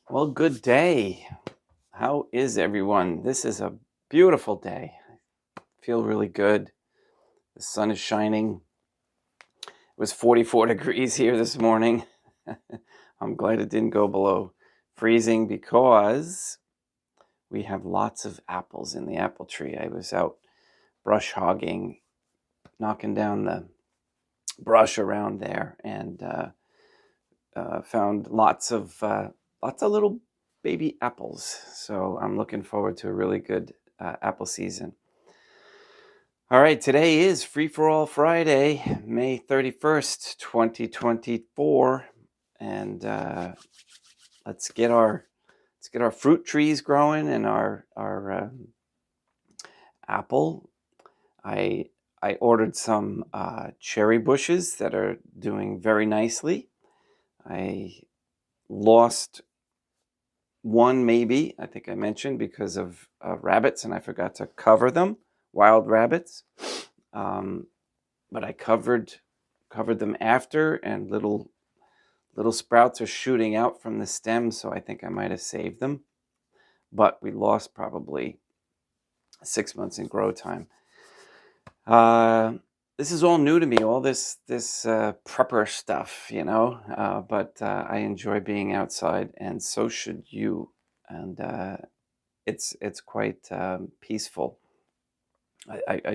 Well, good day. How is everyone? This is a beautiful day. I feel really good. The sun is shining. It was 44 degrees here this morning. I'm glad it didn't go below freezing because we have lots of apples in the apple tree. I was out brush hogging, knocking down the brush around there, and found lots of little baby apples. So I'm looking forward to a really good apple season. All right, today is Free for All Friday, May 31st, 2024, and let's get our fruit trees growing and our apple. I ordered some cherry bushes that are doing very nicely. I lost one, maybe, I think I mentioned, because of rabbits, and I forgot to cover them, wild rabbits. But I covered them after, and little sprouts are shooting out from the stem, so I think I might have saved them. But we lost probably 6 months in grow time. This is all new to me, all this prepper stuff, but I enjoy being outside, and so should you. And it's quite peaceful. I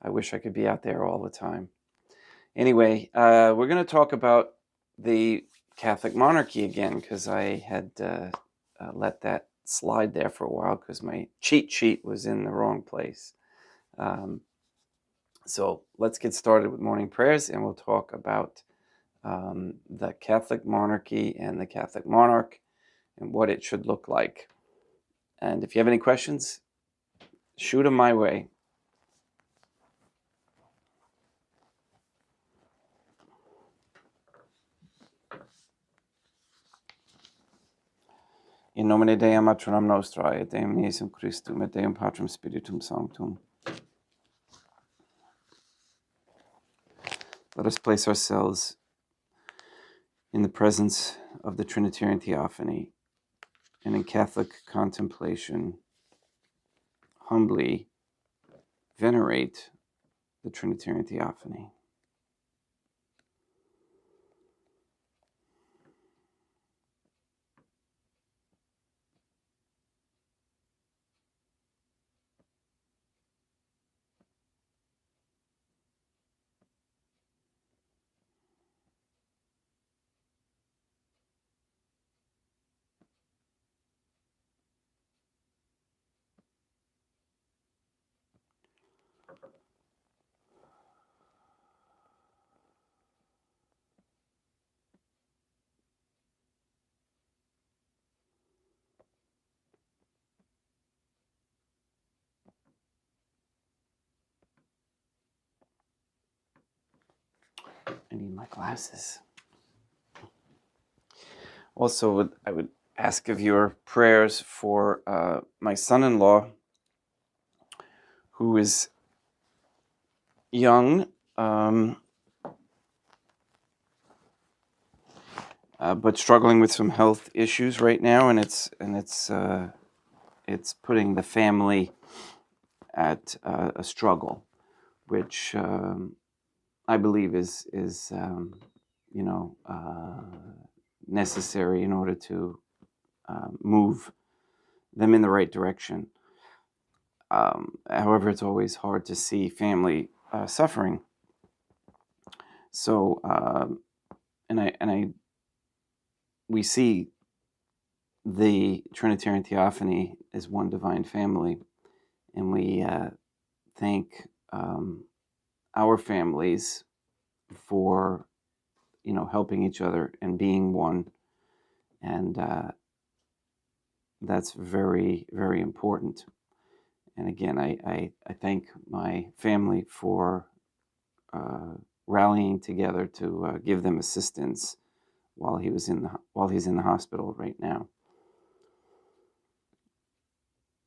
wish I could be out there all the time. Anyway, we're going to talk about the Catholic monarchy again, because I had let that slide there for a while because my cheat sheet was in the wrong place. So let's get started with morning prayers, and we'll talk about the Catholic monarchy and the Catholic monarch and what it should look like. And if you have any questions, shoot them my way. In nomine Dei Matronam Nostrae, et Deum Iesum Christum, et Deum Patrum Spiritum Sanctum. Let us place ourselves in the presence of the Trinitarian Theophany and in Catholic contemplation humbly venerate the Trinitarian Theophany. I need my glasses. Also, I would ask of your prayers for my son-in-law, who is young, but struggling with some health issues right now, and it's putting the family at a struggle, which I believe is necessary in order to move them in the right direction. However, it's always hard to see family suffering. So, we see the Trinitarian Theophany as one divine family, and we thank our families for helping each other and being one, and that's very, very important. And again, I thank my family for rallying together to give them assistance while he's in the hospital right now.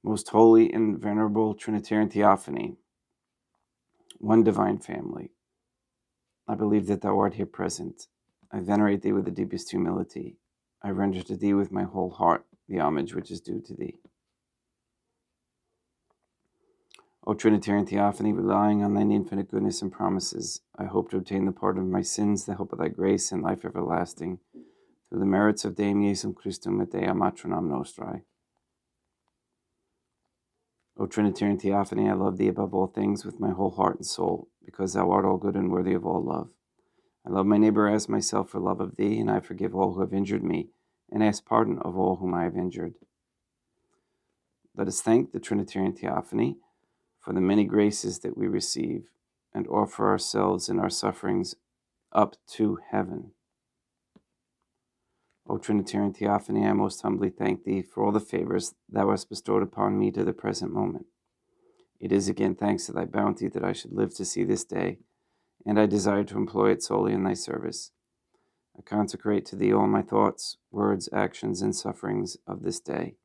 Most holy and venerable Trinitarian Theophany, one divine family, I believe that thou art here present. I venerate thee with the deepest humility. I render to thee with my whole heart the homage which is due to thee. O Trinitarian Theophany, relying on thine infinite goodness and promises, I hope to obtain the pardon of my sins, the help of thy grace, and life everlasting, through the merits of Deum Iesum Christum et Dea Matronam Nostrae. O Trinitarian Theophany, I love thee above all things with my whole heart and soul, because thou art all good and worthy of all love. I love my neighbor as myself for love of thee, and I forgive all who have injured me, and ask pardon of all whom I have injured. Let us thank the Trinitarian Theophany for the many graces that we receive, and offer ourselves and our sufferings up to heaven. O Trinitarian Theophany, I most humbly thank thee for all the favors thou hast bestowed upon me to the present moment. It is again thanks to thy bounty that I should live to see this day, and I desire to employ it solely in thy service. I consecrate to thee all my thoughts, words, actions, and sufferings of this day.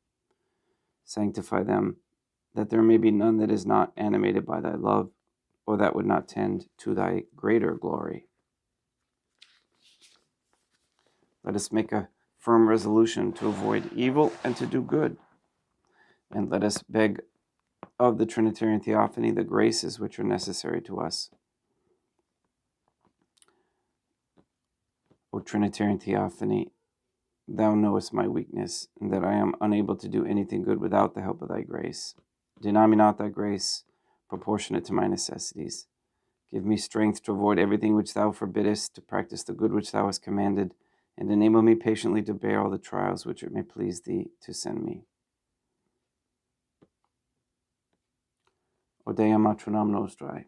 Sanctify them, that there may be none that is not animated by thy love, or that would not tend to thy greater glory. Let us make a firm resolution to avoid evil and to do good. And let us beg of the Trinitarian Theophany the graces which are necessary to us. O Trinitarian Theophany, thou knowest my weakness, and that I am unable to do anything good without the help of thy grace. Deny me not thy grace, proportionate to my necessities. Give me strength to avoid everything which thou forbiddest, to practice the good which thou hast commanded, and enable me patiently to bear all the trials which it may please thee to send me. O Dea Matronam Nostrae,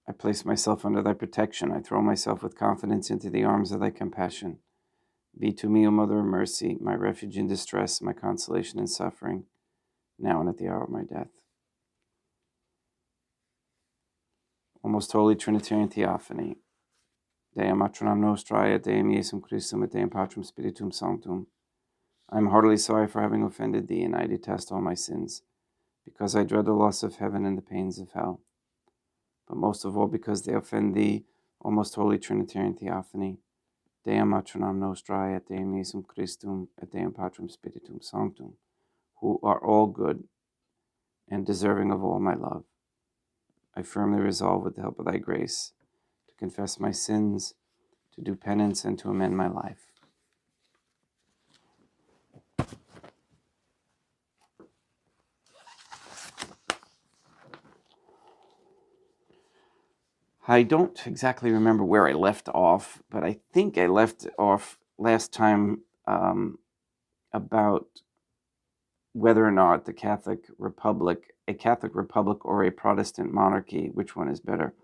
I place myself under thy protection. I throw myself with confidence into the arms of thy compassion. Be to me, O Mother of Mercy, my refuge in distress, my consolation in suffering, now and at the hour of my death. O most holy Trinitarian Theophany, Dea Matronam Nostrae, et Deum Iesum Christum, et Deum Patrum Spiritum Sanctum, I am heartily sorry for having offended thee, and I detest all my sins, because I dread the loss of heaven and the pains of hell. But most of all because they offend thee, O most holy Trinitarian Theophany, Deum Matronam Nostrae, et Deum Iesum Christum, et Deum Patrum Spiritum Sanctum, who are all good and deserving of all my love. I firmly resolve, with the help of thy grace, to confess my sins, to do penance, and to amend my life. I don't exactly remember where I left off, but I think I left off last time about whether or not a Catholic Republic or a Protestant monarchy, which one is better.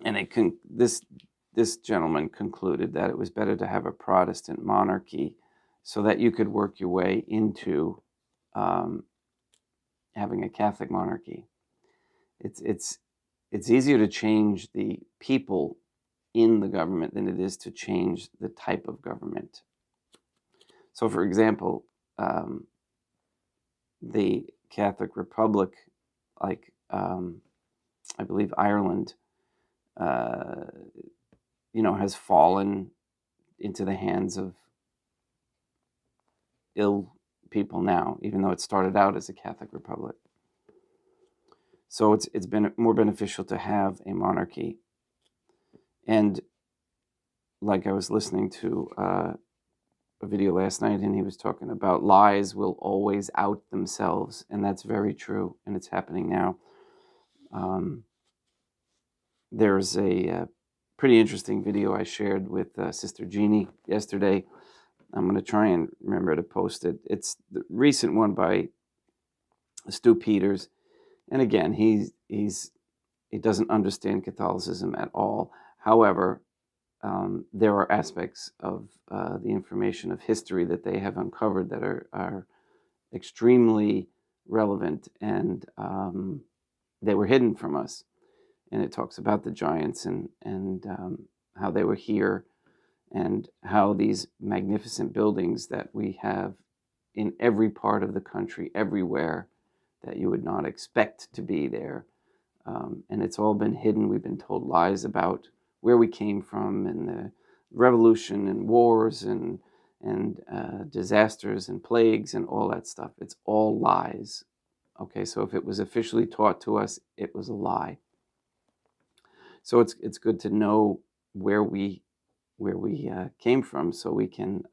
And this gentleman concluded that it was better to have a Protestant monarchy so that you could work your way into having a Catholic monarchy. It's easier to change the people in the government than it is to change the type of government. So, for example, the Catholic Republic, like I believe Ireland, has fallen into the hands of ill people now, even though it started out as a Catholic Republic. So it's been more beneficial to have a monarchy. And like I was listening to a video last night, and he was talking about lies will always out themselves, and that's very true, and it's happening now. There's a pretty interesting video I shared with Sister Jeannie yesterday. I'm going to try and remember to post it. It's the recent one by Stu Peters, and again, he doesn't understand Catholicism at all. However, there are aspects of the information of history that they have uncovered that are extremely relevant, and they were hidden from us. And it talks about the giants and how they were here, and how these magnificent buildings that we have in every part of the country, everywhere, that you would not expect to be there. And it's all been hidden. We've been told lies about where we came from and the revolution and wars and disasters and plagues and all that stuff. It's all lies. Okay, so if it was officially taught to us, it was a lie. So it's good to know where we came from, so we can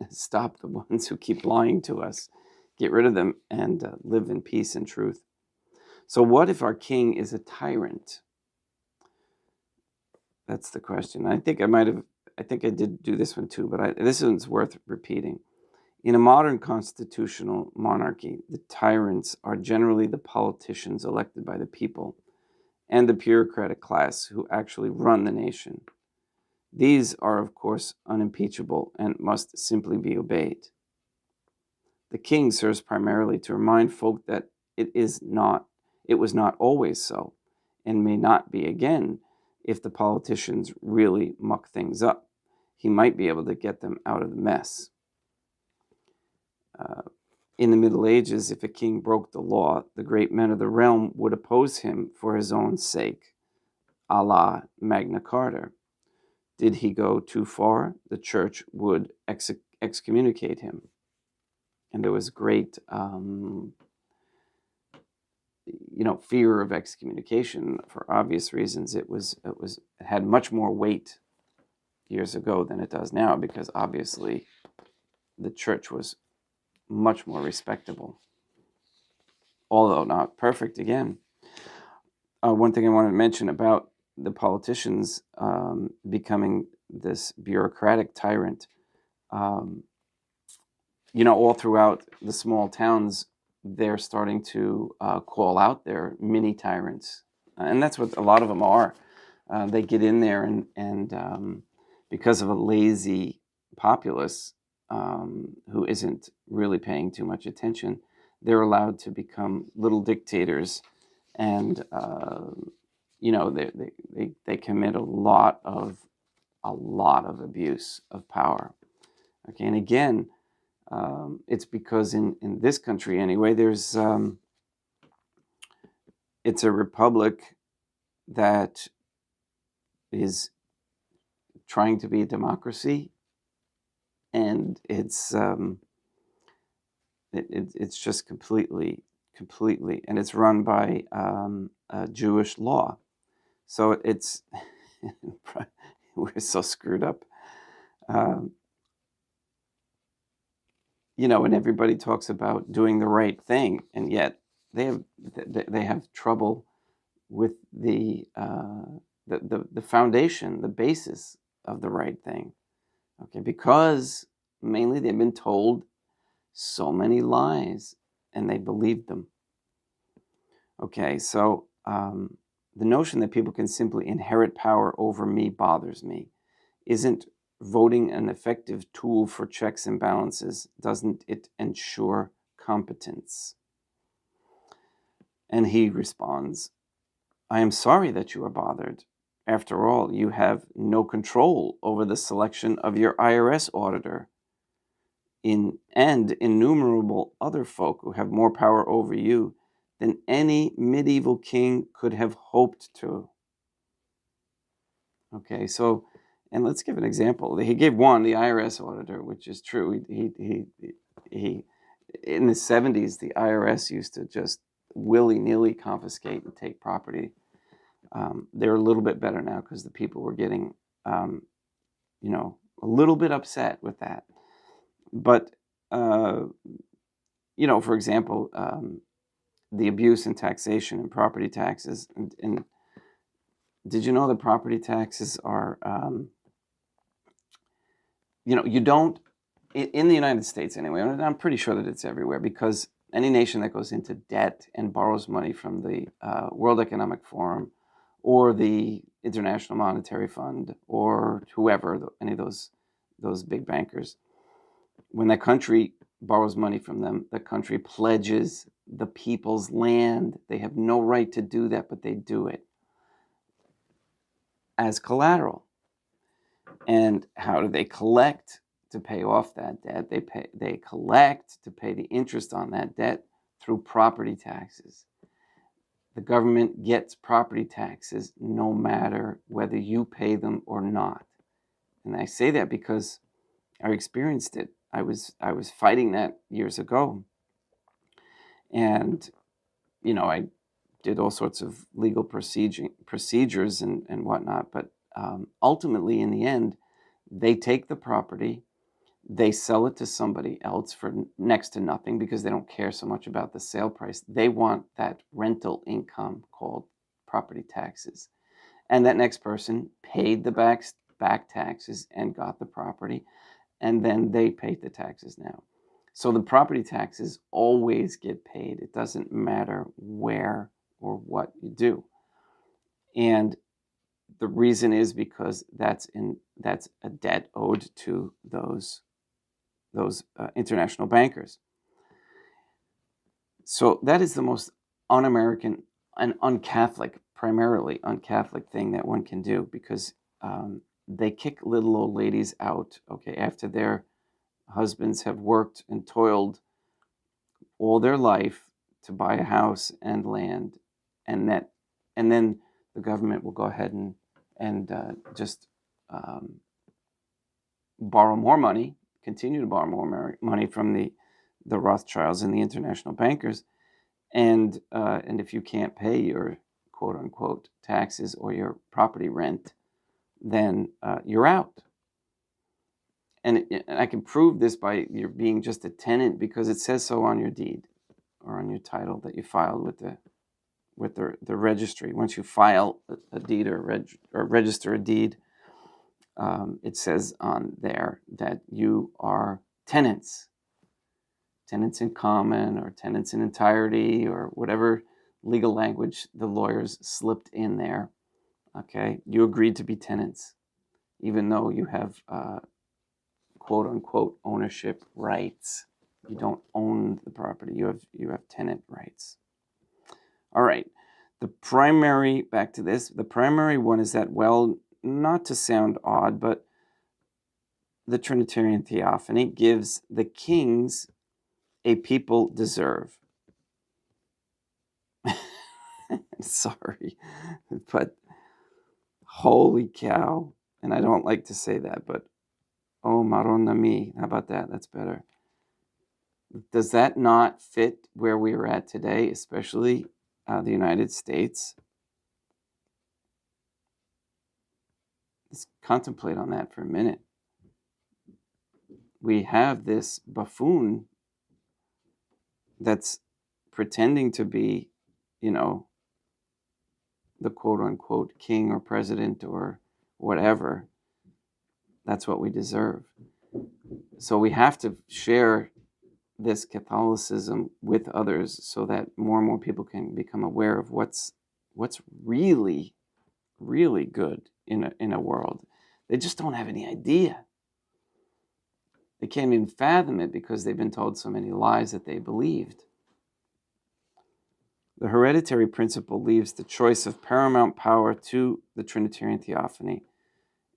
stop the ones who keep lying to us, get rid of them, and live in peace and truth. So what if our king is a tyrant? That's the question. I think I did do this one too, but this one's worth repeating. In a modern constitutional monarchy, the tyrants are generally the politicians elected by the people and the bureaucratic class who actually run the nation. These are, of course, unimpeachable and must simply be obeyed. The king serves primarily to remind folk that it was not always so, and may not be again if the politicians really muck things up. He might be able to get them out of the mess. In the Middle Ages, if a king broke the law, the great men of the realm would oppose him for his own sake, a la Magna Carta. Did he go too far, the church would excommunicate him. And there was great fear of excommunication for obvious reasons. It had much more weight years ago than it does now, because obviously the church was much more respectable, although not perfect again. One thing I wanted to mention about the politicians becoming this bureaucratic tyrant, all throughout the small towns, they're starting to call out their mini tyrants. And that's what a lot of them are. They get in there and because of a lazy populace who isn't really paying too much attention, they're allowed to become little dictators, and they commit a lot of abuse of power. Okay, and again, it's because in this country anyway, there's it's a republic that is trying to be a democracy, and it's just completely, and it's run by Jewish law. So it's we're so screwed up. And everybody talks about doing the right thing, and yet they have trouble with the foundation, the basis of the right thing. Okay, because mainly they've been told so many lies, and they believed them. Okay, so the notion that people can simply inherit power over me bothers me. Isn't voting an effective tool for checks and balances? Doesn't it ensure competence? And he responds, I am sorry that you are bothered. After all, you have no control over the selection of your IRS auditor, and innumerable other folk who have more power over you than any medieval king could have hoped to. Okay, so, and let's give an example. He gave one, the IRS auditor, which is true. He in the 70s, the IRS used to just willy-nilly confiscate and take property. They're a little bit better now because the people were getting, a little bit upset with that. But, for example, the abuse in taxation and property taxes. And did you know that property taxes are, you don't, in the United States anyway, and I'm pretty sure that it's everywhere, because any nation that goes into debt and borrows money from the World Economic Forum or the International Monetary Fund or whoever, any of those big bankers, when that country borrows money from them, the country pledges the people's land. They have no right to do that, but they do it as collateral. And how do they collect to pay off that debt? They collect to pay the interest on that debt through property taxes. the government gets property taxes no matter whether you pay them or not. And I say that because I experienced it. I was fighting that years ago. And, I did all sorts of legal procedures and whatnot. But ultimately, in the end, they take the property, they sell it to somebody else for next to nothing because they don't care so much about the sale price. They want that rental income called property taxes. And that next person paid the back taxes and got the property, and then they paid the taxes now. So the property taxes always get paid. It doesn't matter where or what you do. And the reason is because that's a debt owed to those international bankers. So that is the most un-American and un-Catholic, primarily un-Catholic thing that one can do, because they kick little old ladies out, okay, after their husbands have worked and toiled all their life to buy a house and land, and then the government will go ahead and just borrow more money, continue to borrow more money from the Rothschilds and the international bankers, and if you can't pay your quote unquote taxes or your property rent, then you're out. And I can prove this by your being just a tenant, because it says so on your deed or on your title that you filed with the registry. Once you file a deed or register a deed, it says on there that you are tenants in common or tenants in entirety, or whatever legal language the lawyers slipped in there. Okay, you agreed to be tenants, even though you have quote unquote ownership rights. You don't own the property. You have tenant rights. All right. Back to this, the primary one is that, well, not to sound odd, but the Trinitarian Theophany gives the kings a people deserve. Sorry, but holy cow. And I don't like to say that, but oh, Maronna mi. How about that? That's better. Does that not fit where we are at today, especially the United States? Let's contemplate on that for a minute. We have this buffoon that's pretending to be, the quote-unquote king or president or whatever. That's what we deserve. So we have to share this Catholicism with others so that more and more people can become aware of what's really, really good in a world. They just don't have any idea. They can't even fathom it because they've been told so many lies that they believed. The hereditary principle leaves the choice of paramount power to the Trinitarian Theophany,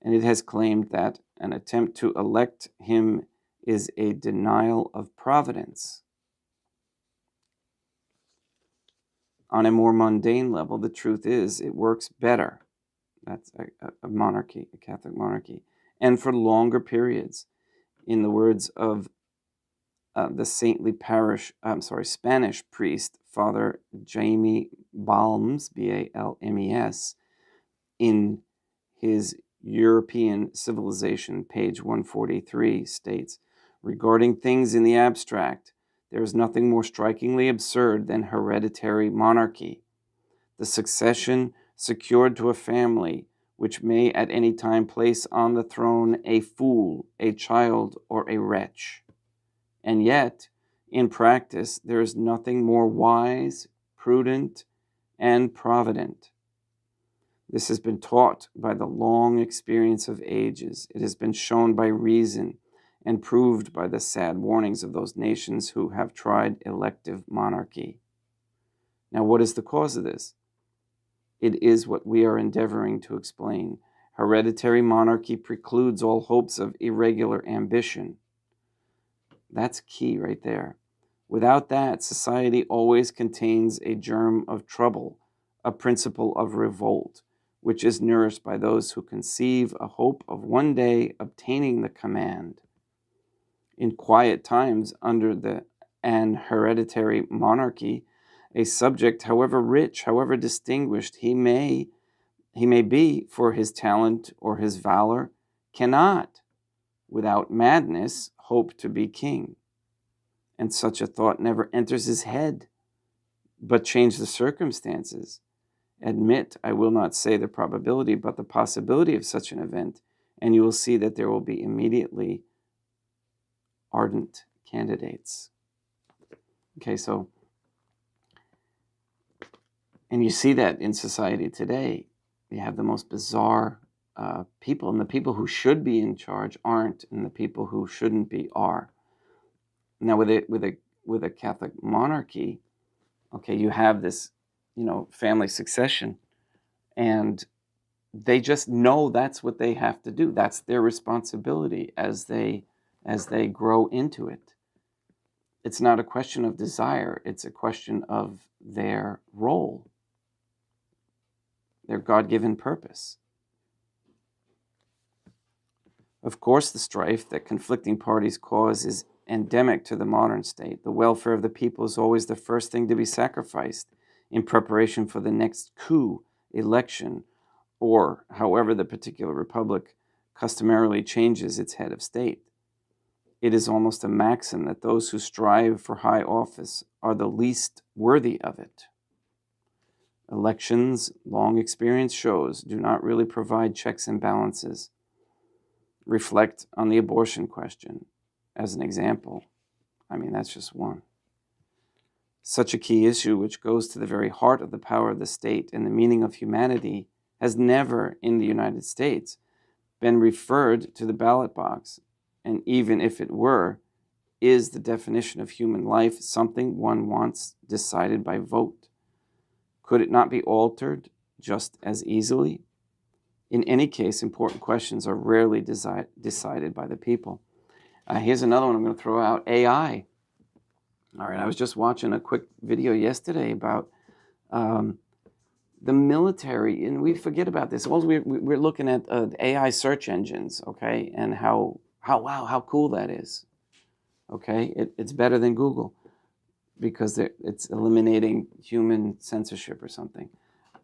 and it has claimed that an attempt to elect him is a denial of providence. On a more mundane level, the truth is it works better. That's a monarchy, a Catholic monarchy, and for longer periods. In the words of the saintly Spanish priest, Father Jaime Balmes, Balmes, in his European Civilization, page 143, states, regarding things in the abstract, there is nothing more strikingly absurd than hereditary monarchy. The succession secured to a family which may at any time place on the throne a fool, a child, or a wretch. And yet, in practice, there is nothing more wise, prudent, and provident. This has been taught by the long experience of ages. It has been shown by reason and proved by the sad warnings of those nations who have tried elective monarchy. Now, what is the cause of this? It is what we are endeavoring to explain. Hereditary monarchy precludes all hopes of irregular ambition. That's key right there. Without that, society always contains a germ of trouble, a principle of revolt, which is nourished by those who conceive a hope of one day obtaining the command. In quiet times, under an hereditary monarchy, a subject, however rich, however distinguished he may be for his talent or his valor, cannot, without madness, hope to be king. And such a thought never enters his head. But change the circumstances. Admit, I will not say the probability, but the possibility of such an event, and you will see that there will be immediately ardent candidates. Okay, so, and you see that in society today. You have the most bizarre people, and the people who should be in charge aren't, and the people who shouldn't be are. Now, with a Catholic monarchy, okay, you have this, family succession, and they just know that's what they have to do. That's their responsibility as they grow into it. It's not a question of desire. It's a question of their role, their God-given purpose. Of course, the strife that conflicting parties cause is endemic to the modern state. The welfare of the people is always the first thing to be sacrificed in preparation for the next coup, election, or however the particular republic customarily changes its head of state. It is almost a maxim that those who strive for high office are the least worthy of it. Elections, long experience shows, do not really provide checks and balances. Reflect on the abortion question as an example. I mean, that's just one. Such a key issue, which goes to the very heart of the power of the state and the meaning of humanity, has never in the United States been referred to the ballot box. And even if it were, is the definition of human life something one wants decided by vote? Could it not be altered just as easily? In any case, important questions are rarely decided by the people. Here's another one I'm going to throw out, AI. All right, I was just watching a quick video yesterday about the military, and we forget about this. Also, we're looking at AI search engines, okay, and how cool that is. Okay, it's better than Google because it's eliminating human censorship or something.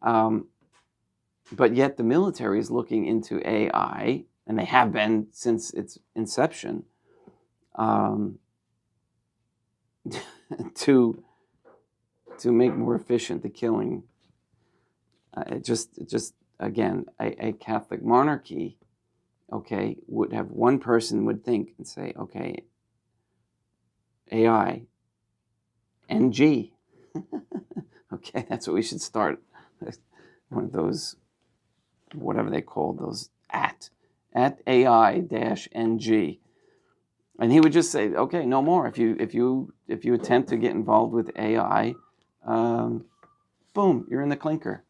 But yet the military is looking into AI, and they have been since its inception, to make more efficient the killing. Again, a Catholic monarchy, okay, would have one person would think and say, okay, AI, NG. Okay, that's what we should start. One of those, whatever they call those, at AI-NG. And he would just say, okay, no more. If you attempt to get involved with AI, boom, you're in the clinker.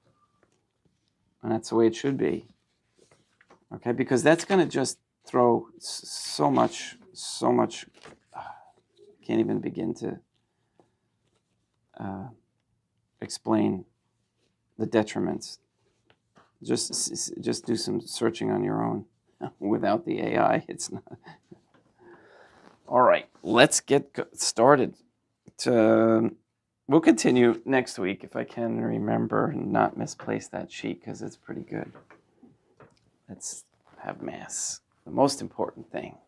And that's the way it should be. Okay, because that's going to just throw so much, can't even begin to explain the detriments. Just do some searching on your own. Without the AI, it's not. All right, let's get started. We'll continue next week if I can remember and not misplace that sheet because it's pretty good. Let's have Mass, the most important thing.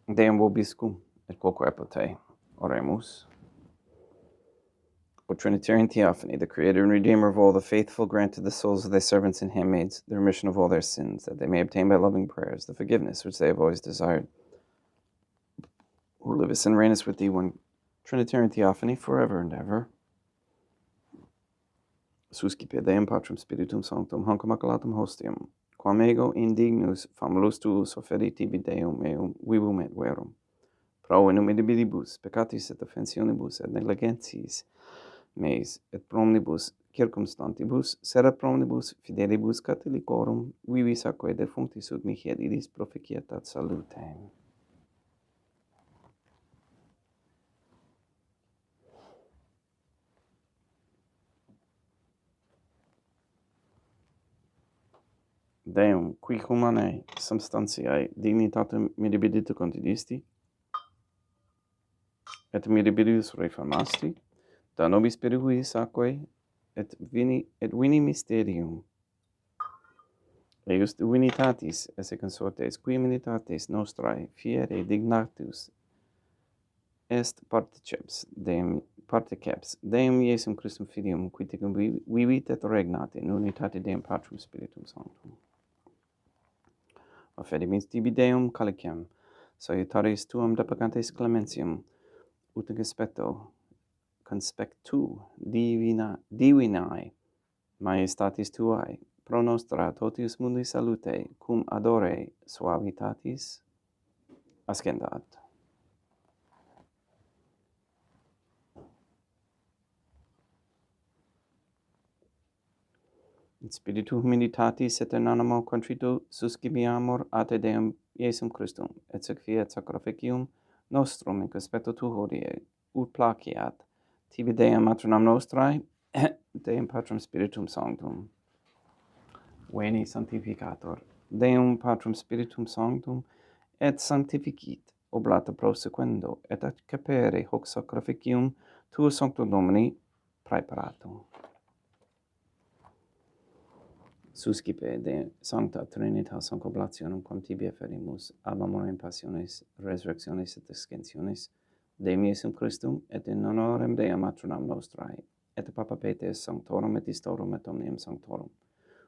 Deum vobiscum et quoque epote. Oremus. O Trinitarian Theophany, the Creator and Redeemer of all the faithful, grant to the souls of thy servants and handmaids the remission of all their sins, that they may obtain by loving prayers the forgiveness which they have always desired, who livest and reignest with thee, one Trinitarian Theophany, forever and ever. Suscipe Deum Patrum Spiritum Sanctum, hanc immaculatum hostium, quam ego indignus famulus tuus offeri tibi Deum meum vivum et verum, pro inumidibilibus peccatis et offensionibus et negligentiis meis et promnibus circumstantibus, sera promnibus fidelibus catholicorum, vivis aquae defunctis ut mihi et idis proficietat salutem. Deum, qui humanae substantiae dignitatem mirabilite contidisti, et mirabilis reformasti, da nobis perihuis aquae, et vini mysterium, eius divinitatis esse consortes, qui militates nostrae fiere dignatus est particeps Deum Iesum Christum Filium, qui tecum vivit et regnat in unitate Deum Patrum Spiritum Sanctum. Offedimis tibi Deum calicem, salutaris tuam deprecantes clementium, ut conspectu divinae majestatis tuae, pro nostra totius mundi salute, cum adore suavitatis ascendat. In spiritu humilitatis et in animo contrito suscipiamur a te Deum Iesum Christum, et sacrifiat sacrificium nostrum in conspecto tu hodie, ut placiat tibi Deum matronam nostrae, Deum Patrum Spiritum Sanctum. Veni sanctificator, Deum Patrum Spiritum Sanctum, et sanctificit oblata prosequendo, et ad capere hoc sacrificium tuo Sanctum Domini praeparatum. Suscipe de Sancta Trinitas Hanc oblationem quam tibi efferimus, ab amorem passiones, resurrectionis et ascensionis, Deum Iesum Christum, et in honorem Deum matronam nostrae, et Papa Petes Sanctorum et Istorum et omnium Sanctorum,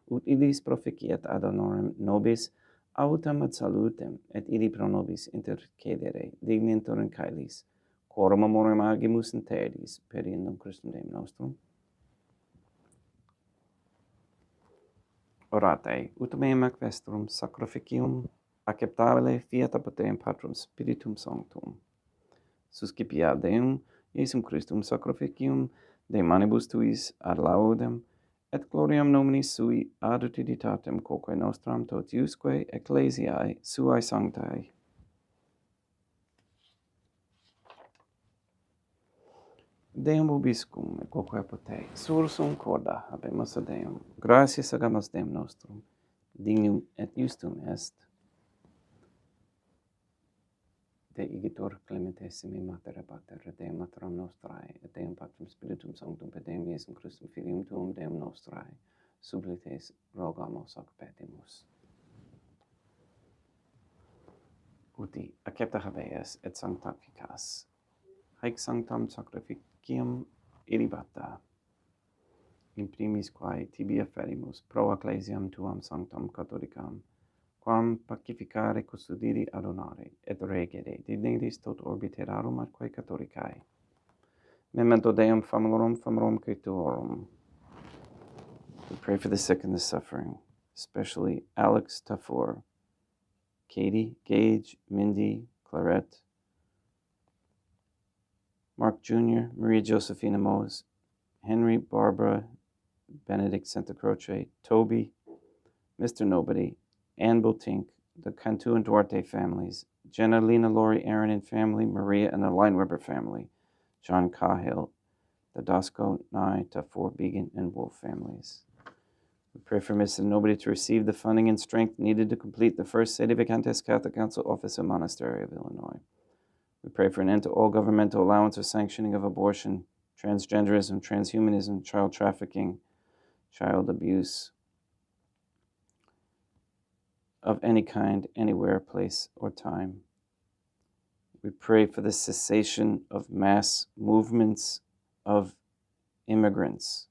ut illis proficiat ad honorem nobis autem ad salutem, et illi pro nobis intercedere dignitur in caelis, quorum amorem agimus in terdis, per indum Christum Deum nostrum. Orate, ut meum ac vestrum sacrificium acceptabile fiat apud Deum Patrum Spiritum Sanctum. Suscipia Deum Iesum Christum sacrificium de manibus tuis ad laudem, et gloriam nominis sui ad utilitatem quoque nostram totiusque ecclesiae suae sanctae. Deum vobiscum et quoque epote, sursum corda habemus a Deum, gratias agamus Deum nostrum, dignum et justum est, de igitur clementissimi mater pater, Deum materam nostrae, et Deum Patrum Spiritum Sanctum, et Deum Iesum Christum Filium tuum Deum nostrae, supplices rogamus ac petimus. Uti accepta habeas et sanctificas, haec sanctam sacrificium ilibata, in primis quae tibi afferimus pro ecclesiam tuam sanctam catholicam, quam pacificare custodiri adonare, et regere dignitis tot orbiterarum atque catholicae. Memento Deum famulorum creaturorum. We pray for the sick and the suffering, especially Alex Tafur, Katie, Gage, Mindy, Clarette, Mark Jr., Maria Josephina Mose, Henry, Barbara, Benedict Santa Croce, Toby, Mr. Nobody, Anne Bultink, the Cantu and Duarte families, Jenna, Lena, Lori, Aaron and family, Maria and the Lineweber family, John Cahill, the Dosco, Nye, Tafur, Began, and Wolf families. We pray for Mr. Nobody to receive the funding and strength needed to complete the first Sede Vacantes Catholic Council Office in Monastery of Illinois. We pray for an end to all governmental allowance or sanctioning of abortion, transgenderism, transhumanism, child trafficking, child abuse of any kind, anywhere, place, or time. We pray for the cessation of mass movements of immigrants.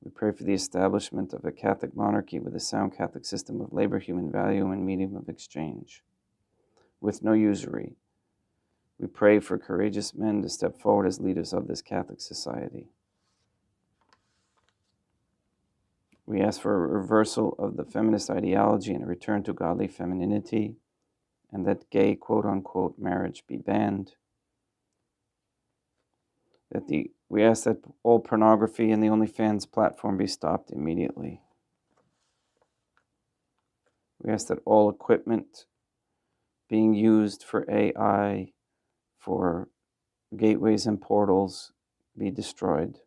We pray for the establishment of a Catholic monarchy with a sound Catholic system of labor, human value, and medium of exchange, with no usury. We pray for courageous men to step forward as leaders of this Catholic society. We ask for a reversal of the feminist ideology and a return to godly femininity, and that gay quote-unquote marriage be banned. We ask that all pornography and the OnlyFans platform be stopped immediately. We ask that all equipment being used for AI, for gateways and portals, be destroyed.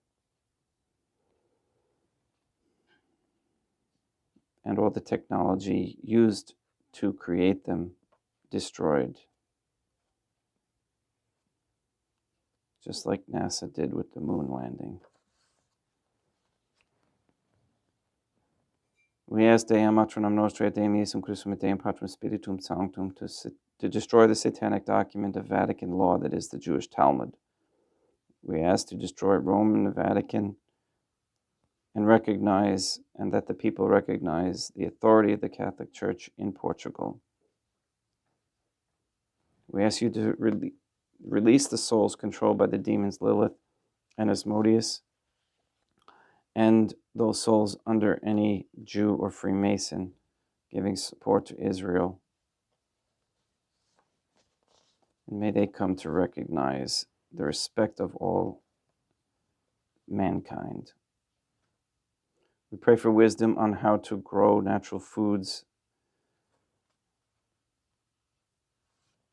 And all the technology used to create them destroyed. Just like NASA did with the moon landing. We ask Deum Matronam Nostra et Deum Iesum Christum et Deum Patrum Spiritum Sanctum to destroy the satanic document of Vatican law that is the Jewish Talmud. We ask to destroy Rome and the Vatican and that the people recognize the authority of the Catholic Church in Portugal. We ask you to release the souls controlled by the demons Lilith and Asmodeus, and those souls under any Jew or Freemason giving support to Israel. And may they come to recognize the respect of all mankind. We pray for wisdom on how to grow natural foods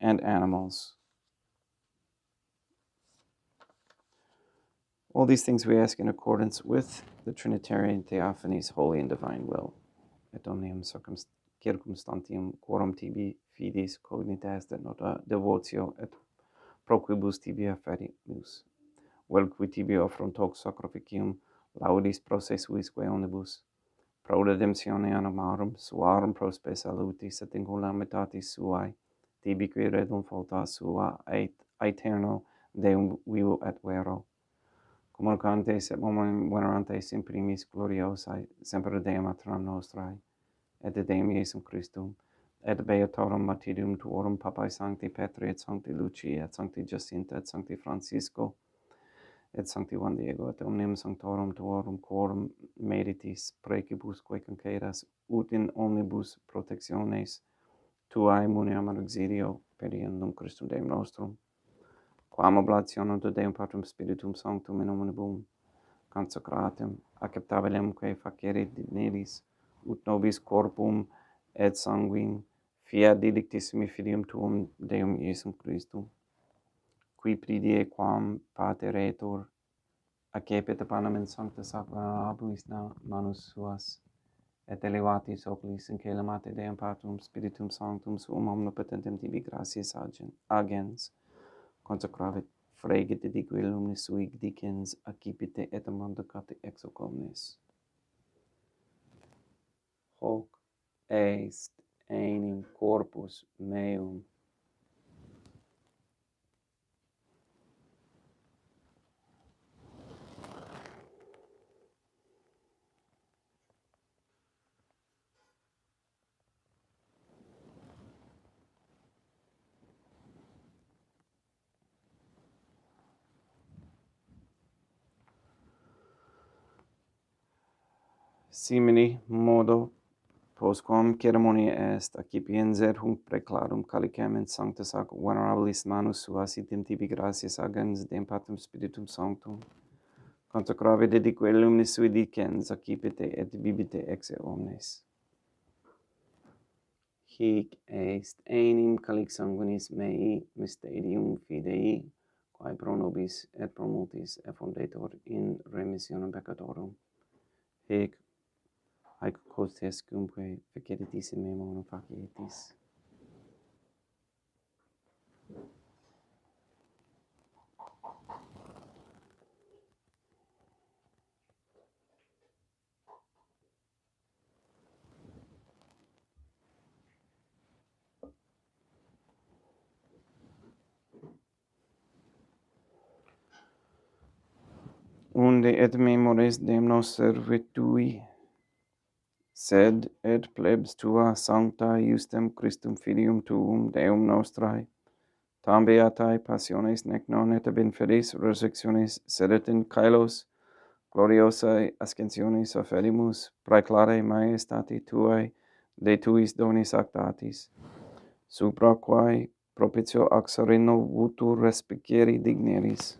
and animals. All these things we ask in accordance with the Trinitarian Theophany's holy and divine will. Et omnium circumstantium quorum tibi fidis cognitas et nota devotio et proquibus tibi afferimus. Vel qui tibi offrunt hoc sacrificium laudis processuis onibus, pro redemptione animarum suarum prospe salutis et in calamitatis suae, tibi qui redum falta sua et aeterno Deum vivo et vero, communicantes et momum venerantes in primis gloriosae, semper Deum Matronam Nostrae, et de Deum Iesum Christum, et beatorum martyrium tuorum Papae Sancti Petri et Sancti Lucia et Sancti Jacinta et Sancti Francisco et Sancti Juan Diego et omnium sanctorum tuorum quorum meritis precibusque concedas ut in omnibus protectiones tuae muniam ad auxilio periendum Christum Deum nostrum, quam oblationem de Deum Patrum Spiritum Sanctum in omnibus consecratem acceptabilem quae facerit digneris ut nobis corpum et sanguine fiat dilectissimi filium tuum Deum Iesum Christum, qui pridie quam pateretur accepit panem in sancta sacramentablis manus suas, et elevatis oculis in caelum ate Deum Patrum Spiritum Sanctum suum omnipotentem tibi gratias agens, consecravit fregit dique lumnis sui dicens accipite et mandacate ex hoc omnes. Hoc est enim corpus meum. Simili modo postquam ceremonia est accipiens et hunc preclarum calicem in sancta sac venerabilis manus suas item tibi gratias agens Deum Patrum Spiritum Sanctum, consecravit dique lumnis sui dicens accipite et bibite ex omnes. Hic est enim calix sanguinis mei mysterium fidei, quae pro nobis et pro multis effundetur in remissionem peccatorum. Hic haec quoties cumque feceritis in memo non facietis. unde et memores Deum nos servitui, sed et plebs tua sancta justem Christum filium tuum Deum nostrae, tam beatae passiones nec non et ab infelis resurrectionis, sed et in caelos gloriosae ascensionis offerimus, praeclare maestati tuae de tuis donis actatis, supra quae propitio axarino vutur respicere digneris.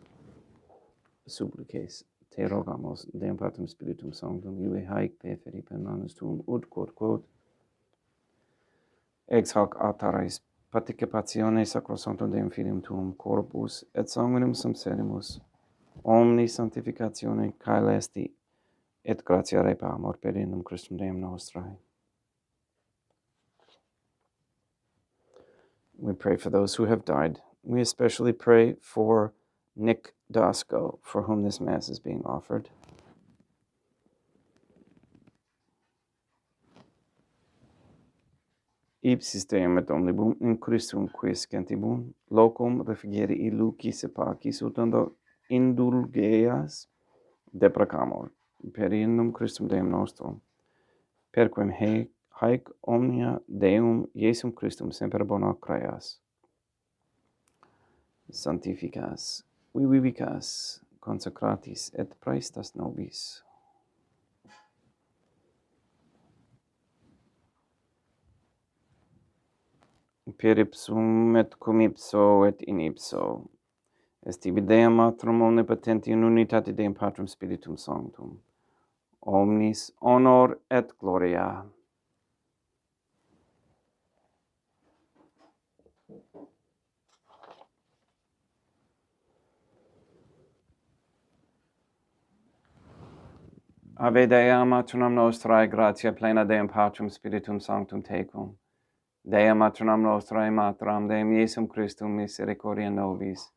Supplices te rogamos, Deum Patrum Spiritum Sanctum, iue haec peferi per manus tuum, ut quod ex hoc altares participatione sacrosanctum Deum Filium tuum corpus et sanguinum sumpserimus, omni sanctificatione caelesti et gratia repamur per innum Christum Deum nostrae. We pray for those who have died. We especially pray for Nick Dasco, for whom this Mass is being offered. Ipsis Deum et omnibus in Christum quis gentibum locum refugere lucis et pacis ut indulgeas deprecamur per innum Christum Deum nostrum, per quem haec omnia Deum Iesum Christum semper bona creas, sanctificas, vivicas, consecratis et praestas nobis. Per ipsum et cum ipso et in ipso, est ibi Deum Matrum omnipotenti in unitate Deum Patrum Spiritum Sanctum, omnis honor et gloria. Ave Dea Matronam Nostrae, gratia plena Deum Patrum Spiritum Sanctum tecum. Dea Matronam Nostrae, Matram Deum Iesum Christum, misericordia nobis,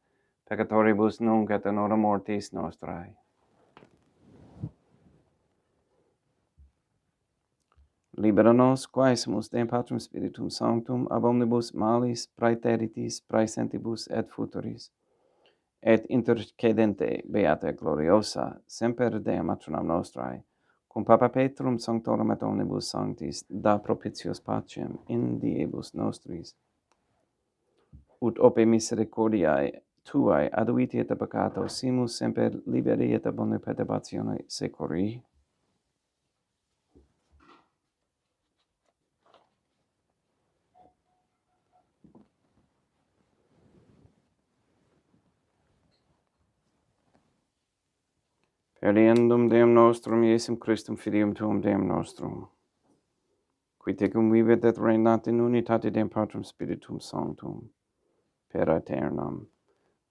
peccatoribus nunc et in hora mortis nostrae. Libera nos, quaesimus Deum Patrum Spiritum Sanctum, ab omnibus malis, praeteritis, praesentibus et futuris, et intercedente beata gloriosa, semper Dea Matronam Nostrae, cum Papa Petrum Sanctorum et omnibus sanctis, da propitios pacem in diebus nostris, ut ope misericordiae tuae aduiti et peccato simus semper liberi et ab omni perturbatione securi. Per Deum nostrum, Iesum Christum Filium tuum Deum nostrum, qui tecum vivet et regnat in unitate Deum Patrum Spiritum Sanctum, per aeternam.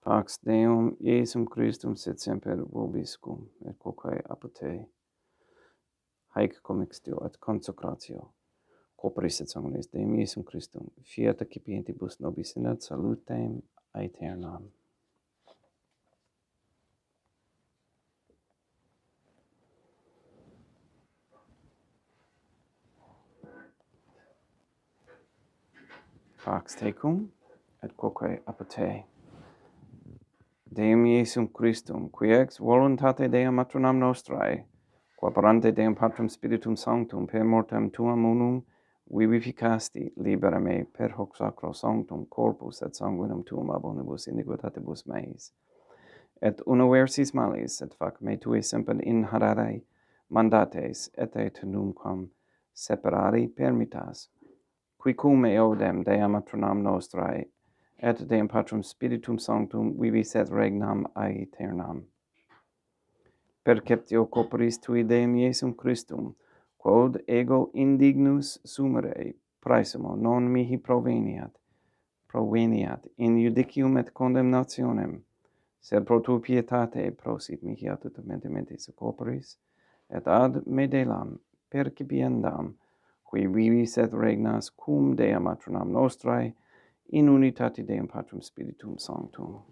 Pax Deum, Iesum Christum, sit semper vobiscum, et quoque apud te. Haec commixtio et consecratio, corporis et sanguinis Deum Iesum Christum, fiat accipientibus nobis in et salutem aeternam. Pax tecum, et quoque apud te. Deum Iesum Christum, qui ex voluntate Deum Matronam Nostrae, quaparante Deum Patrum Spiritum Sanctum, per mortem tuam unum vivificasti, libera me per hoc sacro sanctum corpus et sanguinum tuum ab omnibus iniquitatibus meis, et universis malis, et fac me tui semper inharare mandates, et nunquam separari permittas, qui cum eodem Deum Matronam Nostrae, et Deum Patrum Spiritum Sanctum vivis et regnam aeternam. Perceptio corporis tui Deum Iesum Christum, quod ego indignus sumere praesumo non mihi proveniat in judicium et condemnationem, sed pro tu pietate prosit mihi attutamente mentis corporis, et ad me delam percipiendam, qui vivis et regnas cum Deum Matronam Nostrae, in unitate Deum Patrum Spiritum Sanctum.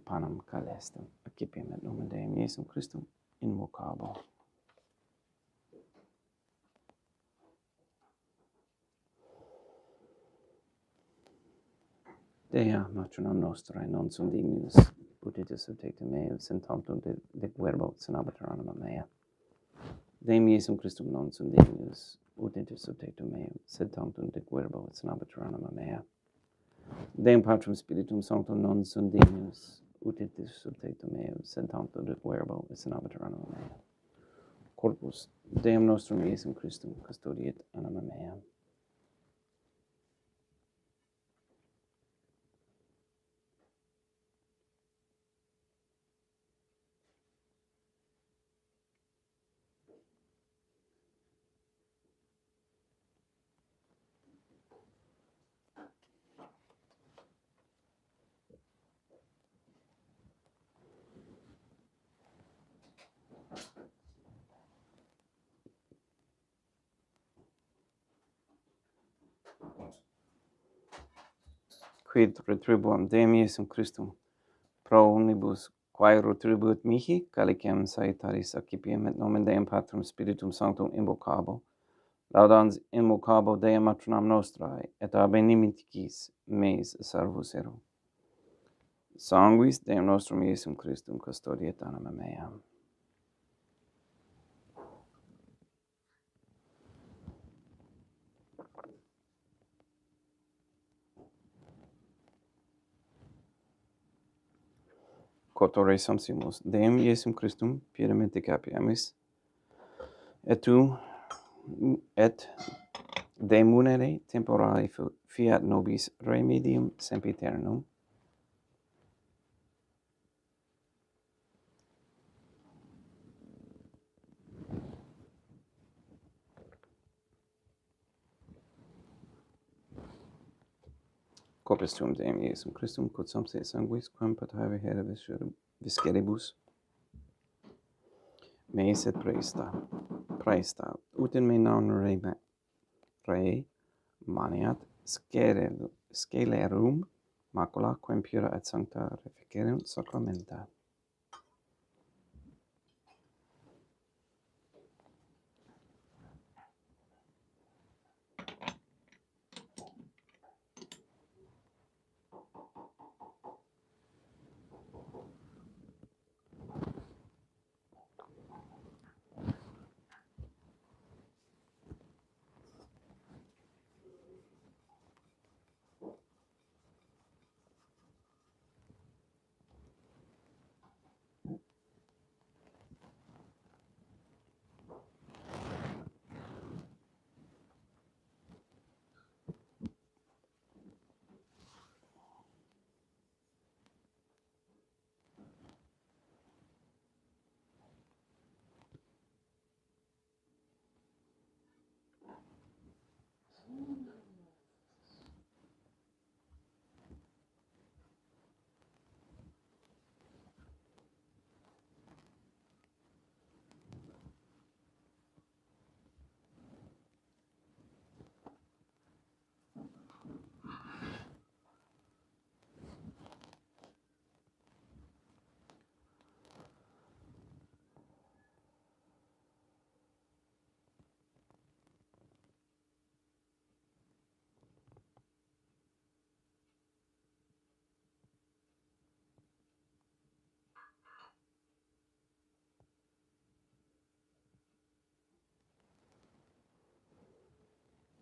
Panem caelestem, accipiem et nomen Deum Iesum Christum, invocabo. Dea Matronam Nostrae, non sum dignus ut et subtectum meus, in tantum de verbo senabatur anima mea. Deum Iesum Christum non sum Deus, ut et subtectum meum, sed tantum de verbo senabatur anima mea. Deum Patrum Spiritum Sanctum non sum Deus, ut et subtectum meum, sed tantum de verbo senabatur anima mea. Corpus Deum nostrum Iesum Christum custodiet anima mea. Quid retribuam Deum Iesum Christum pro omnibus quae retribuit mihi, calicem saitaris accipiem et nomen Deum Patrum Spiritum Sanctum invocabo, laudans invocabo Deum matronam nostrae, et ab inimicis meis salvus ero. Sanguis Deum nostrum Iesum Christum custodiet anima mea. Cotore sumpsimus Deum Iesum Christum piedamente capiamis, et tu et de munere temporale fiat nobis remedium sempiternum. Corpus tuum Deum Iesum Christum, quod sumpse sanguis, quam patave hera visceribus, meis et praesta, ut in me non re maniat scelerum macula, quem pura et sancta reficerunt sacramenta.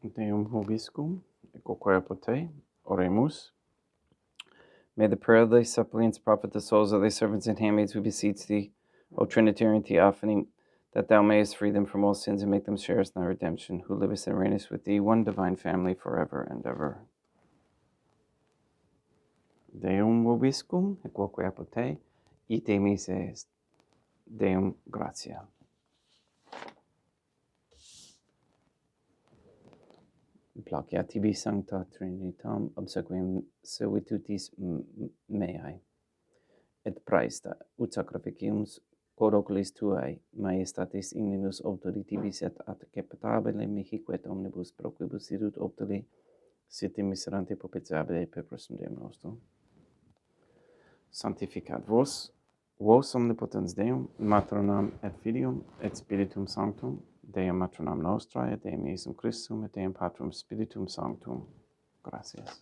Deum vobiscum, quoque pote, oremus. May the prayer of thy suppliants profit the souls of thy servants and handmaids who beseech thee, O Trinitarian Theophany, that thou mayest free them from all sins and make them sharers in thy redemption, who livest and reignest with thee, one divine family, forever and ever. Deum vobiscum, quoque pote, ite mise est. Deum gratia. Placia tibi sancta Trinitam obsequiem servitutis meae, et praesta, ut sacrificium quod oculis tuae majestatis igninus obtuli tibis et acceptabile mihi quet omnibus proquibus sicut obtuli siti miserante propitiabile per Christum Deum nostrum. Sanctificat vos omnipotens Deum, matronam et filium et spiritum sanctum, Deum matronam nostrae, et Deum Iesum Christum, et Deum Patrum Spiritum Sanctum. Gratias.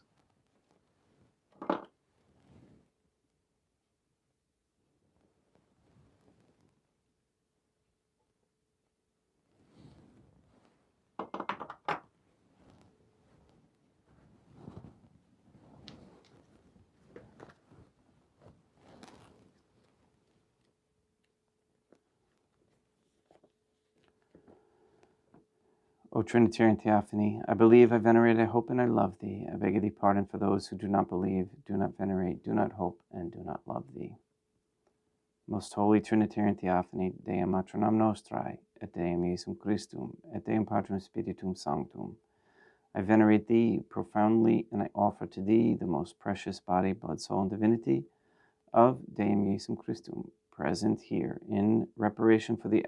O Trinitarian Theophany, I believe, I venerate, I hope, and I love thee. I beg of thee pardon for those who do not believe, do not venerate, do not hope, and do not love thee. Most Holy Trinitarian Theophany, Deum Matronam Nostrae, et Deum Iesum Christum, et Deum Patrum Spiritum Sanctum, I venerate thee profoundly, and I offer to thee the most precious body, blood, soul, and divinity of Deum Iesum Christum, present here in reparation for the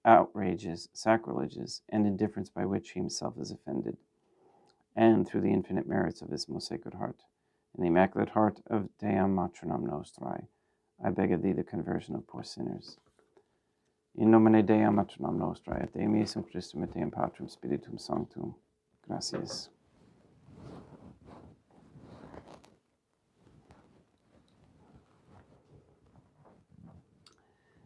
outrages, sacrileges, and indifference by which he himself is offended, and through the infinite merits of his most sacred heart, and the immaculate heart of Deum Matronam Nostrae, I beg of thee the conversion of poor sinners. In nomine Deum Matronam Nostrae, et Deum Iesum Christum, et Deum Patrum Spiritum Sanctum. Gracias.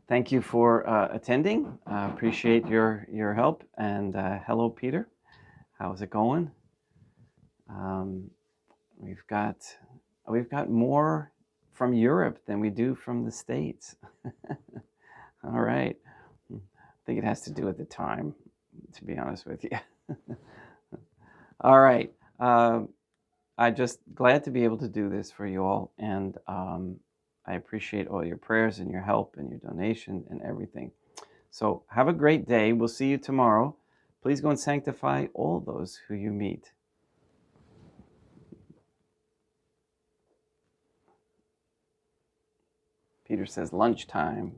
Thank you for attending. Appreciate your help. And hello, Peter. How's it going? We've got more from Europe than we do from the States. All right. I think it has to do with the time, to be honest with you. All right. I'm just glad to be able to do this for you all, and I appreciate all your prayers and your help and your donation and everything. So have a great day. We'll see you tomorrow. Please go and sanctify all those who you meet. Peter says lunchtime.